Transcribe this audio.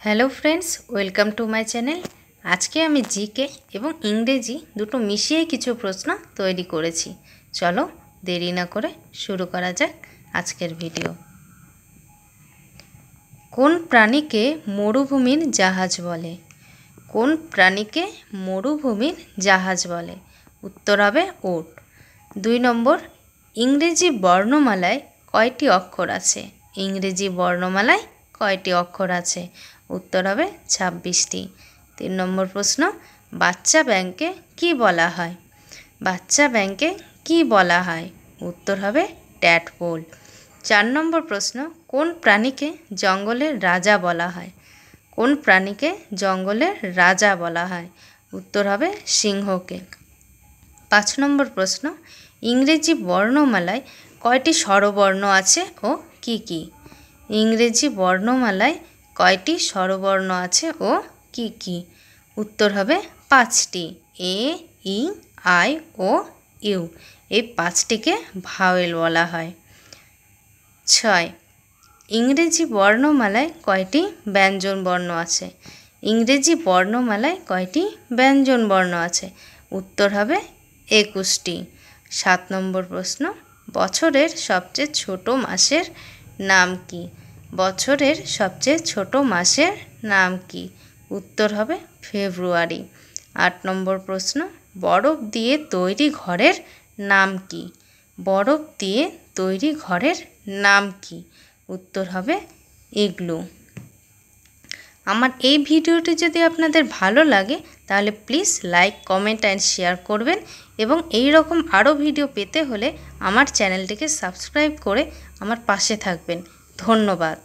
Hello friends welcome to my channel. आज के आमी जीके एवं इंग्रेजी दुटो मिशिए किछु प्रश्न तैरी करेछि। चलो देरी ना करे शुरू करा जाक आजकेर भिडियो। कोन प्राणीके मरुभूमिर जहाज बोले? कोन प्राणीके मरुभूमिर जहाज बोले? उत्तर हबे ओट। 2 नम्बर इंग्रेजी वर्णमालाय कयटी अक्षर आछे? इंग्रेजी वर्णमालाय कयटी अक्षर आछे? उत्तर हबे 26टी। 3 नम्बर प्रश्न बाच्चा ব্যাঙকে কি বলা হয়? বাচ্চা ব্যাঙকে কি বলা হয়? उत्तर हबे ট্যাডপোল। 4 नम्बर प्रश्न কোন প্রাণীকে জঙ্গলের রাজা বলা হয়? কোন প্রাণীকে জঙ্গলের রাজা বলা হয়? उत्तर हबे সিংহকে। 5 नम्बर प्रश्न इंग्रेजी वर्णमालाय कयटी স্বরবর্ণ আছে ও কি কি? इंग्रेजी वर्णमालाय कयटी স্বরবর্ণ আছে ও কি কি? उत्तर हबे 5टी ए ই আই ও ইউ। এই 5টিকে ভাওয়েল বলা হয়। 6 इंग्रेजी वर्णमालाय कयटी ব্যঞ্জন বর্ণ আছে? इंग्रेजी वर्णमालाय कयटी ব্যঞ্জন বর্ণ আছে? उत्तर हबे 21टी। 7 नम्बर प्रश्न বছরের সবচেয়ে ছোট মাসের নাম কি? বছরের সবচেয়ে ছোট মাসের নাম কি? उत्तर हबे ফেব্রুয়ারি। 8 नम्बर प्रश्न বরফ দিয়ে তৈরি ঘরের নাম কি? বরফ দিয়ে তৈরি ঘরের নাম কি? उत्तर हबे ইগলু। আমার এই ভিডিওটি যদি আপনাদের ভালো লাগে তাহলে please like comment and share করবেন এবং এই রকম আরও ভিডিও পেতে হলে আমার চ্যানেলটিকে সাবস্ক্রাইব করে আমার পাশে থাকবেন। ধন্যবাদ।